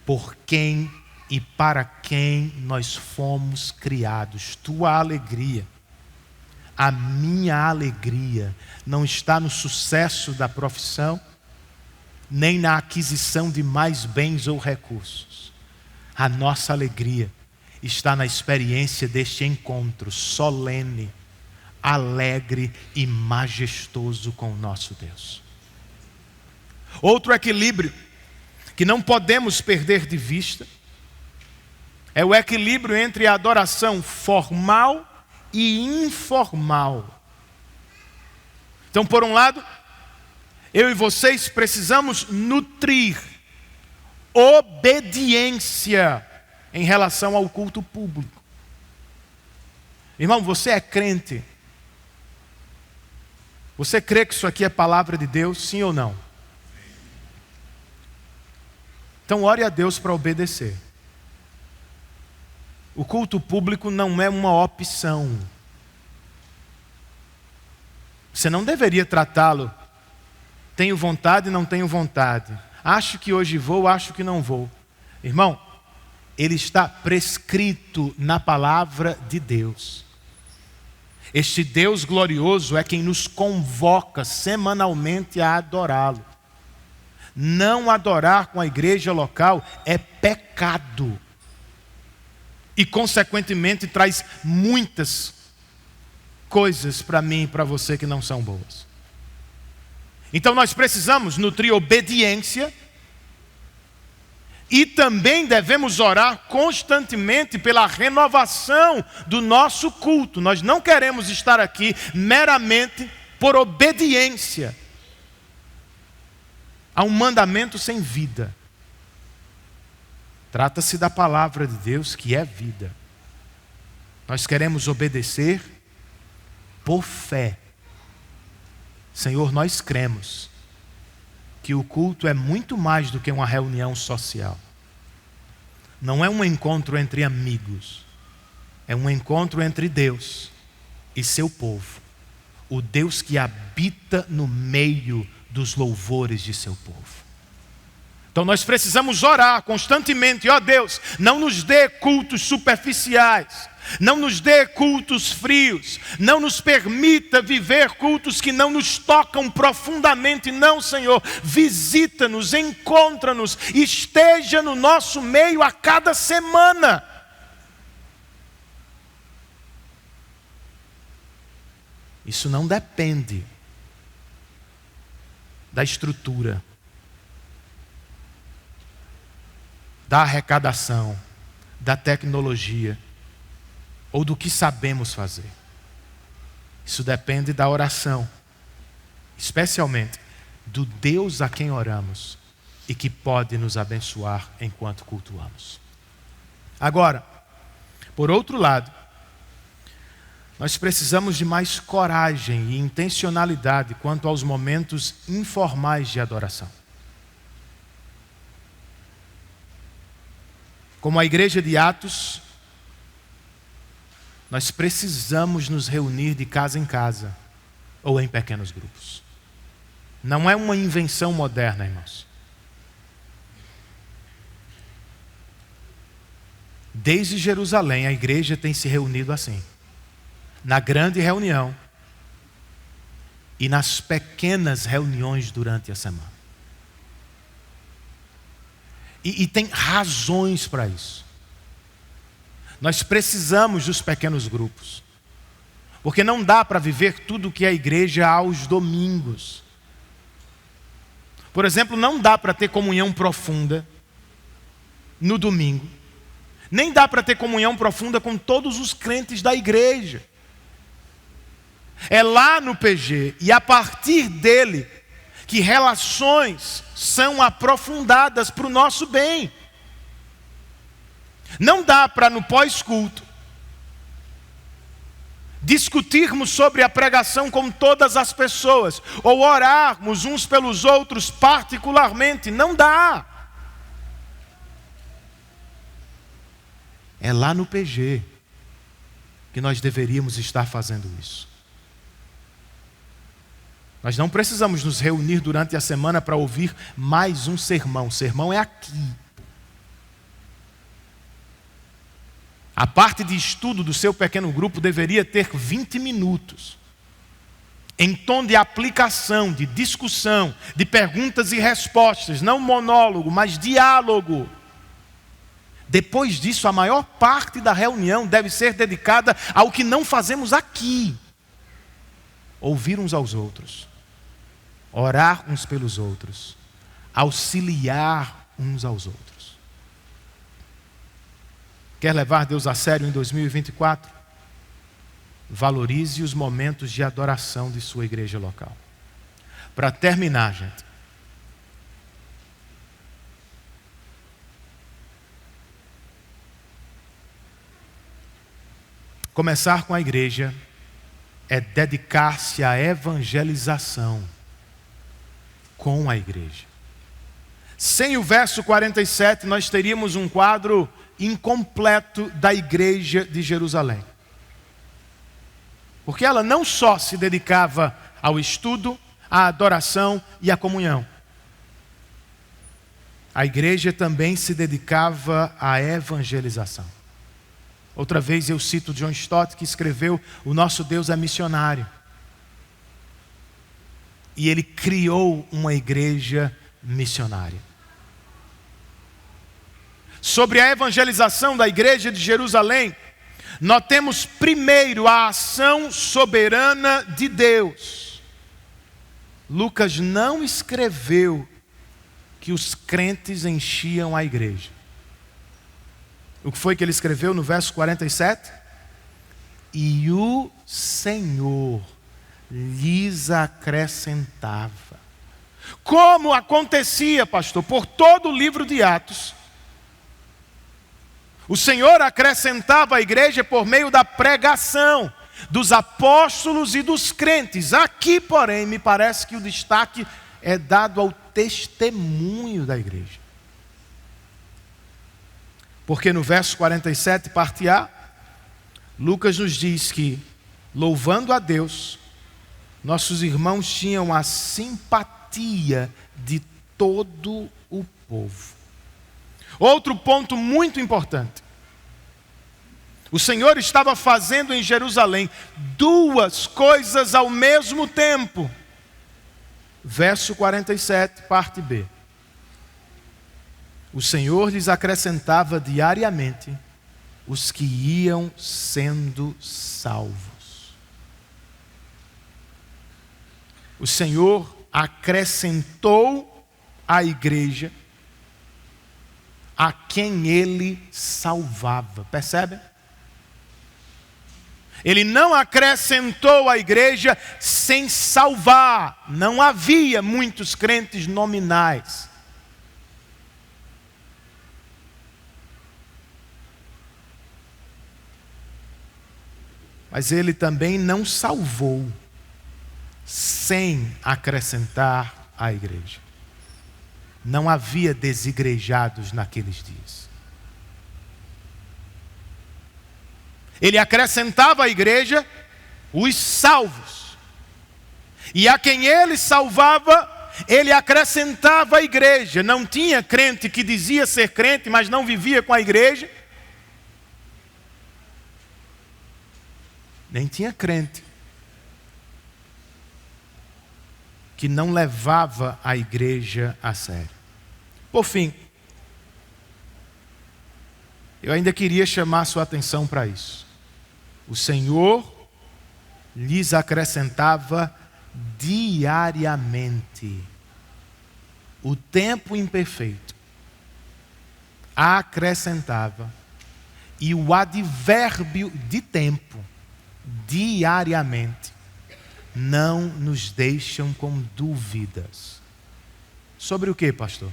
por quem e para quem nós fomos criados. Tua alegria, a minha alegria, não está no sucesso da profissão, nem na aquisição de mais bens ou recursos. A nossa alegria está na experiência deste encontro solene, alegre e majestoso com o nosso Deus. Outro equilíbrio que não podemos perder de vista é o equilíbrio entre a adoração formal e informal. Então, por um lado, eu e vocês precisamos nutrir obediência em relação ao culto público. Irmão, você é crente? Você crê que isso aqui é palavra de Deus, sim ou não? Então ore a Deus para obedecer. O culto público não é uma opção. Você não deveria tratá-lo: tenho vontade, não tenho vontade, acho que hoje vou, acho que não vou. Irmão, ele está prescrito na palavra de Deus. Este Deus glorioso é quem nos convoca semanalmente a adorá-lo. Não adorar com a igreja local é pecado. E, consequentemente, traz muitas coisas para mim e para você que não são boas. Então nós precisamos nutrir obediência e também devemos orar constantemente pela renovação do nosso culto. Nós não queremos estar aqui meramente por obediência a um mandamento sem vida. Trata-se da palavra de Deus, que é vida. Nós queremos obedecer por fé. Senhor, nós cremos que o culto é muito mais do que uma reunião social. Não é um encontro entre amigos. É um encontro entre Deus e seu povo. O Deus que habita no meio dos louvores de seu povo. Então nós precisamos orar constantemente. Ó Deus, não nos dê cultos superficiais. Não nos dê cultos frios. Não nos permita viver cultos que não nos tocam profundamente. Não, Senhor. Visita-nos, encontra-nos. Esteja no nosso meio a cada semana. Isso não depende da estrutura, da arrecadação, da tecnologia ou do que sabemos fazer. Isso depende da oração, especialmente do Deus a quem oramos e que pode nos abençoar enquanto cultuamos. Agora, por outro lado, nós precisamos de mais coragem e intencionalidade quanto aos momentos informais de adoração. Como a igreja de Atos, nós precisamos nos reunir de casa em casa ou em pequenos grupos. Não é uma invenção moderna, irmãos. Desde Jerusalém, a igreja tem se reunido assim. Na grande reunião e nas pequenas reuniões durante a semana. E tem razões para isso. Nós precisamos dos pequenos grupos. Porque não dá para viver tudo que é a igreja aos domingos. Por exemplo, não dá para ter comunhão profunda no domingo. Nem dá para ter comunhão profunda com todos os crentes da igreja. É lá no PG e a partir dele que relações são aprofundadas para o nosso bem. Não dá para no pós-culto discutirmos sobre a pregação com todas as pessoas ou orarmos uns pelos outros particularmente. Não dá. É lá no PG que nós deveríamos estar fazendo isso. Nós não precisamos nos reunir durante a semana para ouvir mais um sermão. O sermão é aqui. A parte de estudo do seu pequeno grupo deveria ter 20 minutos. Em tom de aplicação, de discussão, de perguntas e respostas. Não monólogo, mas diálogo. Depois disso, a maior parte da reunião deve ser dedicada ao que não fazemos aqui. Ouvir uns aos outros. Orar uns pelos outros. Auxiliar uns aos outros. Quer levar Deus a sério em 2024? Valorize os momentos de adoração de sua igreja local. Para terminar, gente. Começar com a igreja é dedicar-se à evangelização com a igreja. Sem o verso 47, nós teríamos um quadro incompleto da igreja de Jerusalém. Porque ela não só se dedicava ao estudo, à adoração e à comunhão. A igreja também se dedicava à evangelização. Outra vez eu cito John Stott, que escreveu: o nosso Deus é missionário. E ele criou uma igreja missionária. sobre a evangelização da igreja de Jerusalém, notemos primeiro a ação soberana de Deus. Lucas não escreveu que os crentes enchiam a igreja. O que foi que ele escreveu no verso 47? E o Senhor lhes acrescentava. Como acontecia, pastor, por todo o livro de Atos, o Senhor acrescentava à igreja por meio da pregação dos apóstolos e dos crentes. Aqui, porém, me parece que o destaque é dado ao testemunho da igreja. Porque no verso 47, parte A, Lucas nos diz que, louvando a Deus, nossos irmãos tinham a simpatia de todo o povo. Outro ponto muito importante. O Senhor estava fazendo em Jerusalém duas coisas ao mesmo tempo. Verso 47, parte B. O Senhor lhes acrescentava diariamente os que iam sendo salvos. O Senhor acrescentou à igreja a quem Ele salvava. Percebe? Ele não acrescentou à igreja sem salvar. Não havia muitos crentes nominais. Mas Ele também não salvou sem acrescentar à igreja. Não havia desigrejados naqueles dias. Ele acrescentava à igreja os salvos. E a quem ele salvava, ele acrescentava à igreja. Não tinha crente que dizia ser crente, mas não vivia com a igreja. Nem tinha crente que não levava a igreja a sério. Por fim, eu ainda queria chamar sua atenção para isso. O Senhor lhes acrescentava diariamente. O tempo imperfeito acrescentava. E o advérbio de tempo, diariamente, não nos deixam com dúvidas. Sobre o que, pastor?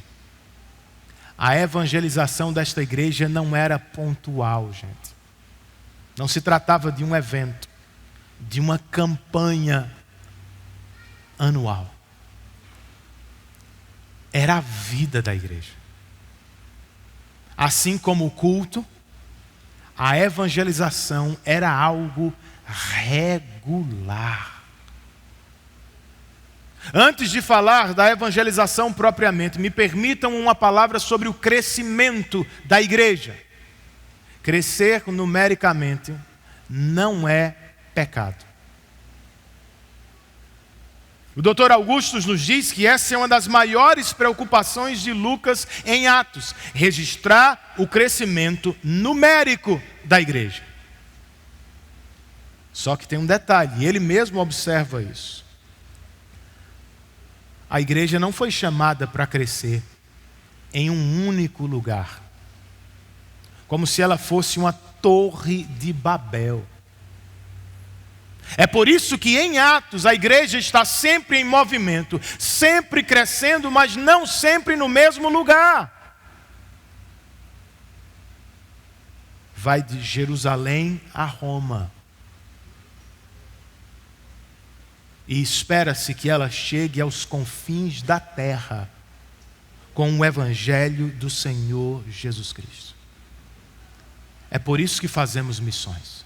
A evangelização desta igreja não era pontual, gente. Não se tratava de um evento, de uma campanha anual. Era a vida da igreja. Assim como o culto, a evangelização era algo regular. Antes de falar da evangelização propriamente, me permitam uma palavra sobre o crescimento da igreja. Crescer numericamente não é pecado. O Dr. Augustus nos diz que essa é uma das maiores preocupações de Lucas em Atos, registrar o crescimento numérico da igreja. Só que tem um detalhe, e ele mesmo observa isso. A igreja não foi chamada para crescer em um único lugar, como se ela fosse uma torre de Babel. É por isso que em Atos a igreja está sempre em movimento, sempre crescendo, mas não sempre no mesmo lugar. Vai de Jerusalém a Roma. E espera-se que ela chegue aos confins da terra com o evangelho do Senhor Jesus Cristo. É por isso que fazemos missões.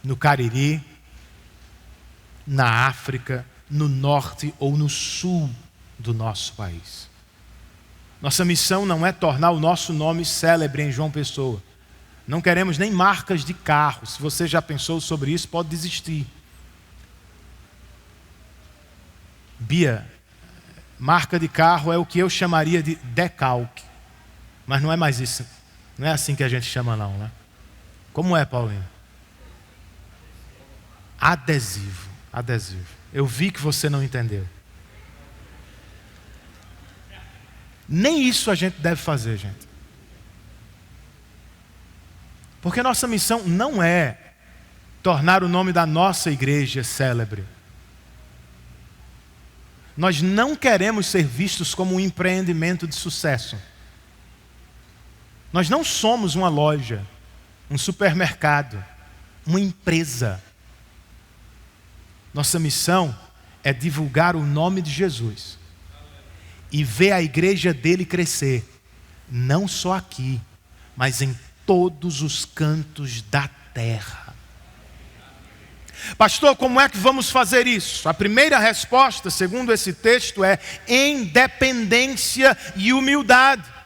No Cariri, na África, no norte ou no sul do nosso país. Nossa missão não é tornar o nosso nome célebre em João Pessoa. Não queremos nem marcas de carro. Se você já pensou sobre isso, pode desistir. Bia, marca de carro é o que eu chamaria de decalque. Mas não é mais isso. Não é assim que a gente chama não, né? Como é, Paulinho? Adesivo. Adesivo. Eu vi que você não entendeu. Nem isso a gente deve fazer, gente. Porque nossa missão não é tornar o nome da nossa igreja célebre. Nós não queremos ser vistos como um empreendimento de sucesso. Nós não somos uma loja, um supermercado, uma empresa. Nossa missão é divulgar o nome de Jesus e ver a igreja dele crescer, não só aqui, mas em todos os cantos da terra. Pastor, como é que vamos fazer isso? A primeira resposta, segundo esse texto, é em dependência e humildade.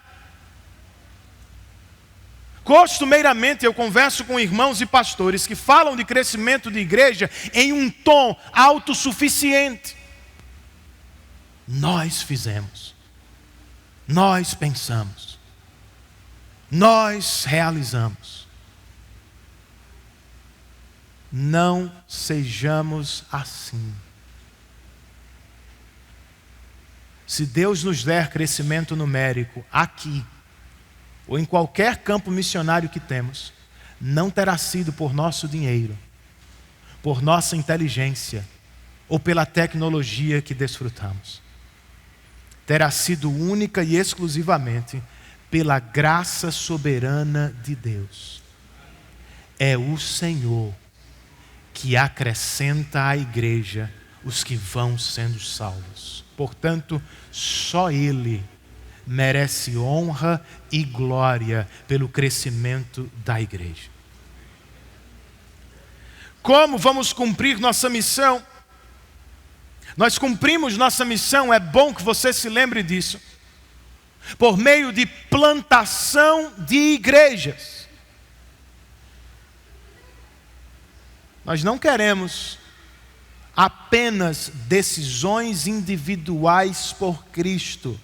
Costumeiramente eu converso com irmãos e pastores que falam de crescimento de igreja em um tom autossuficiente. Nós fizemos, nós pensamos, nós realizamos. Não sejamos assim. Se Deus nos der crescimento numérico aqui, ou em qualquer campo missionário que temos, não terá sido por nosso dinheiro, por nossa inteligência, ou pela tecnologia que desfrutamos. Terá sido única e exclusivamente pela graça soberana de Deus. É o Senhor que acrescenta à igreja os que vão sendo salvos. Portanto, só Ele merece honra e glória pelo crescimento da igreja. Como vamos cumprir nossa missão? Nós cumprimos nossa missão, é bom que você se lembre disso, por meio de plantação de igrejas. Nós não queremos apenas decisões individuais por Cristo.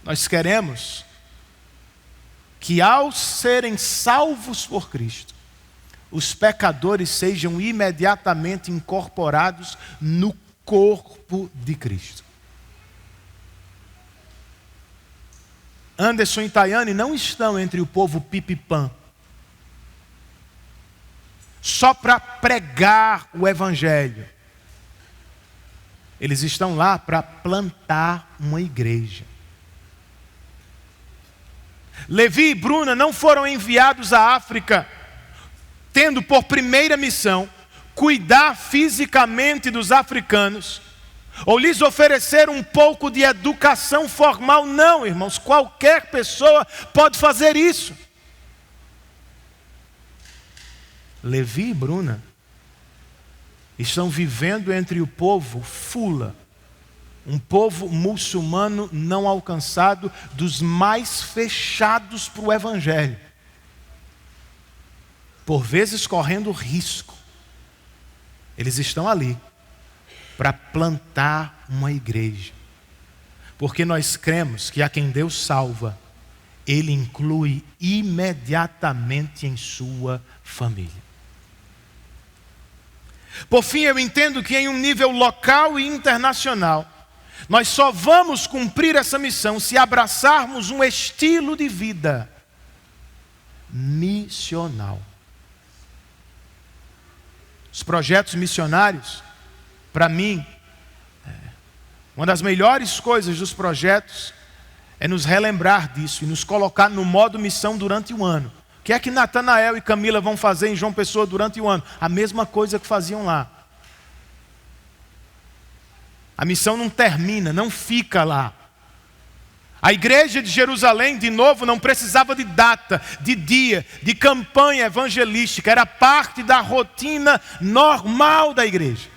Nós queremos que ao serem salvos por Cristo, os pecadores sejam imediatamente incorporados no corpo de Cristo. Anderson e Tayane não estão entre o povo pipipã, só para pregar o evangelho. Eles estão lá para plantar uma igreja. Levi e Bruna não foram enviados à África, tendo por primeira missão cuidar fisicamente dos africanos, ou lhes oferecer um pouco de educação formal. Não, irmãos, qualquer pessoa pode fazer isso. Levi e Bruna estão vivendo entre o povo Fula, um povo muçulmano não alcançado, dos mais fechados para o evangelho, por vezes correndo risco. Eles estão ali para plantar uma igreja, porque nós cremos que a quem Deus salva, Ele inclui imediatamente em sua família. Por fim, eu entendo que em um nível local e internacional, nós só vamos cumprir essa missão se abraçarmos um estilo de vida missional. Os projetos missionários, para mim, uma das melhores coisas dos projetos é nos relembrar disso e nos colocar no modo missão durante o ano. O que é que Natanael e Camila vão fazer em João Pessoa durante o ano? A mesma coisa que faziam lá. A missão não termina, não fica lá. A igreja de Jerusalém, de novo, não precisava de data, de dia, de campanha evangelística. Era parte da rotina normal da igreja.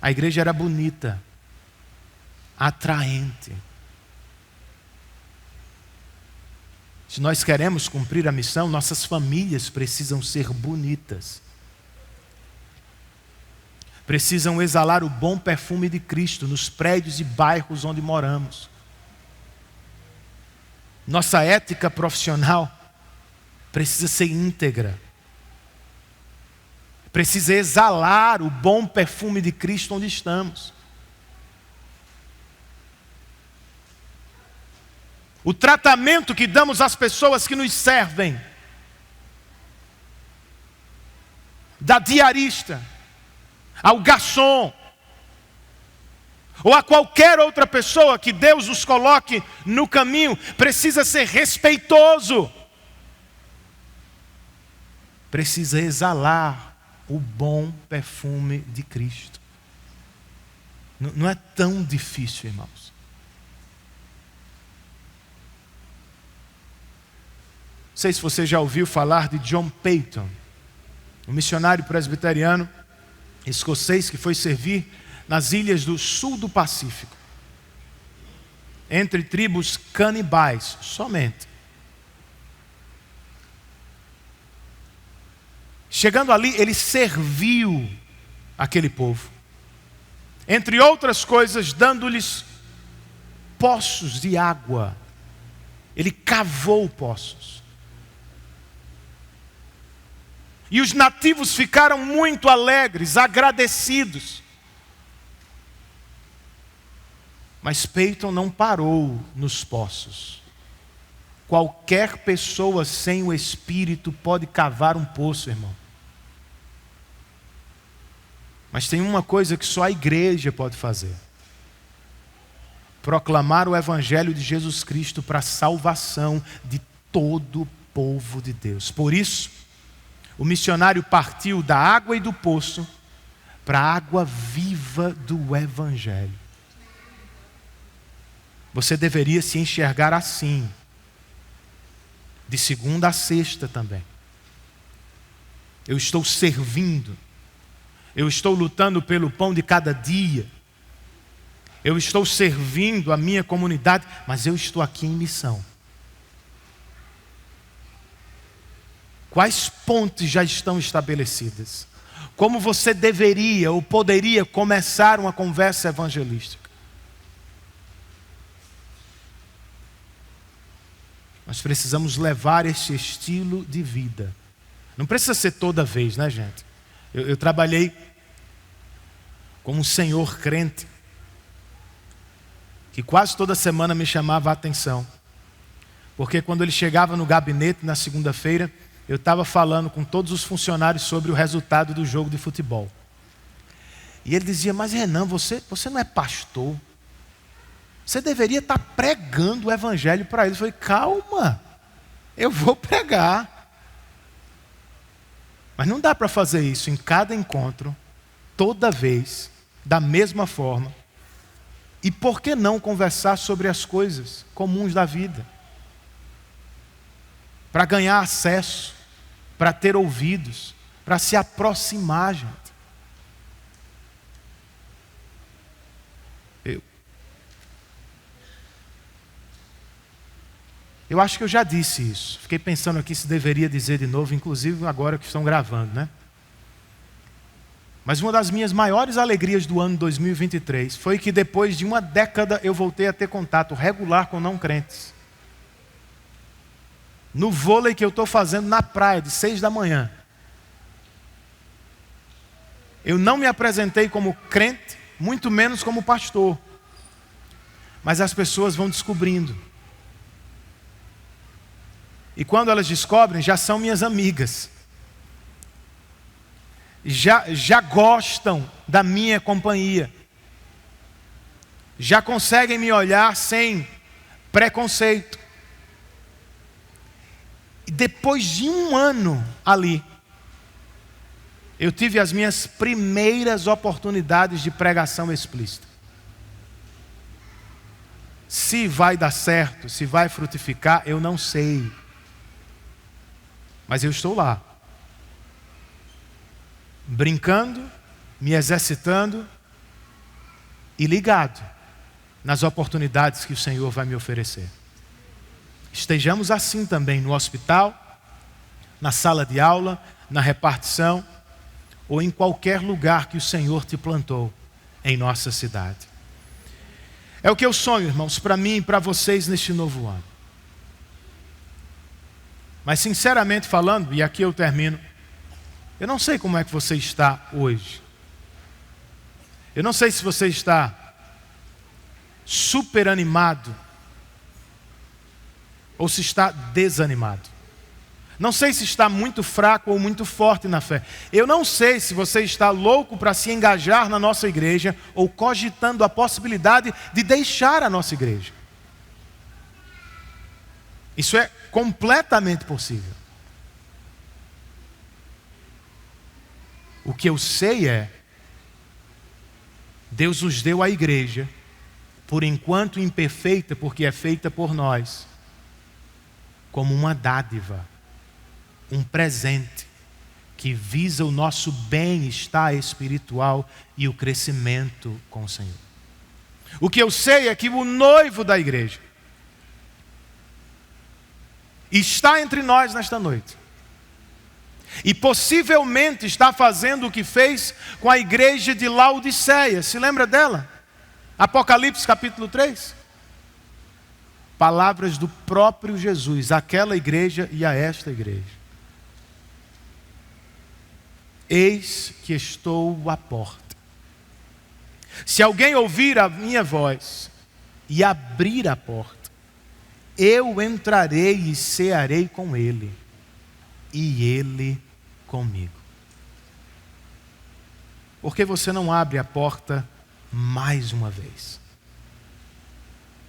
A igreja era bonita, atraente. Se nós queremos cumprir a missão, nossas famílias precisam ser bonitas. precisam exalar o bom perfume de Cristo nos prédios e bairros onde moramos. Nossa ética profissional precisa ser íntegra. Precisa exalar o bom perfume de Cristo onde estamos. O tratamento que damos às pessoas que nos servem, da diarista, ao garçom, ou a qualquer outra pessoa que Deus nos coloque no caminho, precisa ser respeitoso. Precisa exalar o bom perfume de Cristo. Não é tão difícil, irmãos. Não sei se você já ouviu falar de John Peyton, um missionário presbiteriano escocês que foi servir nas ilhas do sul do Pacífico, entre tribos canibais somente. Chegando ali, ele serviu aquele povo, entre outras coisas, dando-lhes poços de água. Ele cavou poços. E os nativos ficaram muito alegres, agradecidos. Mas Peyton não parou nos poços. Qualquer pessoa sem o Espírito pode cavar um poço, irmão. Mas tem uma coisa que só a igreja pode fazer: proclamar o Evangelho de Jesus Cristo para a salvação de todo o povo de Deus. Por isso, o missionário partiu da água e do poço para a água viva do Evangelho. Você deveria se enxergar assim, de segunda a sexta também. Eu estou servindo, eu estou lutando pelo pão de cada dia, eu estou servindo a minha comunidade, mas eu estou aqui em missão. Quais pontes já estão estabelecidas? Como você deveria ou poderia começar uma conversa evangelística? Nós precisamos levar esse estilo de vida. Não precisa ser toda vez, né, gente? Eu trabalhei como um senhor crente que quase toda semana me chamava a atenção. Porque quando ele chegava no gabinete na segunda-feira, eu estava falando com todos os funcionários sobre o resultado do jogo de futebol. E ele dizia: mas Renan, você não é pastor? Você deveria estar pregando o Evangelho para eles. Eu falei: calma, eu vou pregar. Mas não dá para fazer isso em cada encontro, toda vez, da mesma forma. E por que não conversar sobre as coisas comuns da vida? Para ganhar acesso, para ter ouvidos, para se aproximar, gente. Eu acho que eu já disse isso. Fiquei pensando aqui se deveria dizer de novo, inclusive agora que estão gravando, né? Mas uma das minhas maiores alegrias do ano 2023 foi que depois de uma década eu voltei a ter contato regular com não crentes. No vôlei que eu estou fazendo na praia, de 6 da manhã. Eu não me apresentei como crente, muito menos como pastor. Mas as pessoas vão descobrindo. E quando elas descobrem, já são minhas amigas. Já gostam da minha companhia. Já conseguem me olhar sem preconceito. E depois de um ano ali, eu tive as minhas primeiras oportunidades de pregação explícita. Se vai dar certo, se vai frutificar, eu não sei. Mas eu estou lá, brincando, me exercitando e ligado nas oportunidades que o Senhor vai me oferecer. Estejamos assim também no hospital, na sala de aula, na repartição, ou em qualquer lugar que o Senhor te plantou em nossa cidade. É o que eu sonho, irmãos, para mim e para vocês neste novo ano. Mas sinceramente falando, e aqui eu termino, eu não sei como é que você está hoje. Eu não sei se você está super animado ou se está desanimado. Não sei se está muito fraco ou muito forte na fé. Eu não sei se você está louco para se engajar na nossa igreja ou cogitando a possibilidade de deixar a nossa igreja. Isso é completamente possível. O que eu sei é, Deus nos deu a igreja, por enquanto imperfeita, porque é feita por nós, como uma dádiva, um presente, que visa o nosso bem-estar espiritual e o crescimento com o Senhor. O que eu sei é que o noivo da igreja está entre nós nesta noite. E possivelmente está fazendo o que fez com a igreja de Laodiceia. Se lembra dela? Apocalipse capítulo 3. Palavras do próprio Jesus, àquela igreja e a esta igreja. Eis que estou à porta. Se alguém ouvir a minha voz e abrir a porta, eu entrarei e cearei com ele, e ele comigo. Por que você não abre a porta mais uma vez?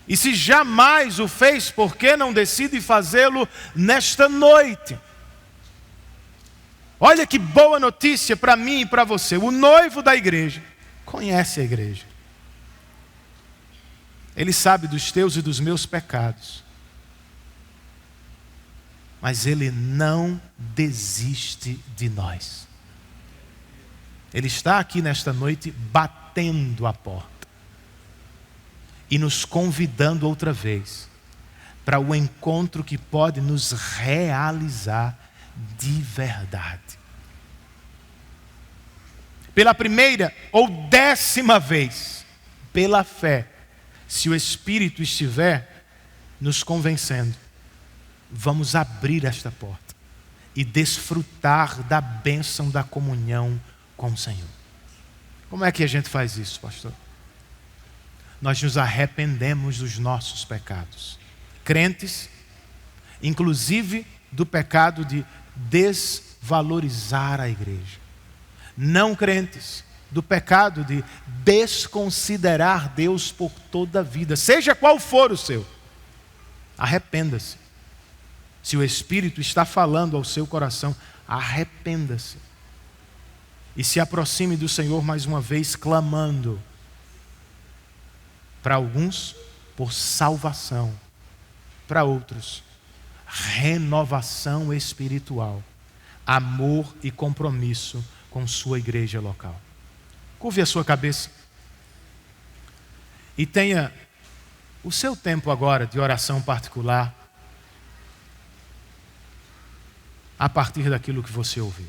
E se jamais o fez, por que não decide fazê-lo nesta noite? Olha que boa notícia para mim e para você. O noivo da igreja conhece a igreja. Ele sabe dos teus e dos meus pecados. Mas Ele não desiste de nós. Ele está aqui nesta noite batendo a porta e nos convidando outra vez para o encontro que pode nos realizar de verdade. Pela primeira ou 10ª vez, pela fé, se o Espírito estiver nos convencendo, vamos abrir esta porta e desfrutar da bênção da comunhão com o Senhor. Como é que a gente faz isso, pastor? Nós nos arrependemos dos nossos pecados. Crentes, inclusive do pecado de desvalorizar a igreja. Não crentes, do pecado de desconsiderar Deus por toda a vida, seja qual for o seu. Arrependa-se. Se o Espírito está falando ao seu coração, arrependa-se. E se aproxime do Senhor mais uma vez, clamando. Para alguns, por salvação. Para outros, renovação espiritual. Amor e compromisso com sua igreja local. Curve a sua cabeça. E tenha o seu tempo agora de oração particular, a partir daquilo que você ouviu.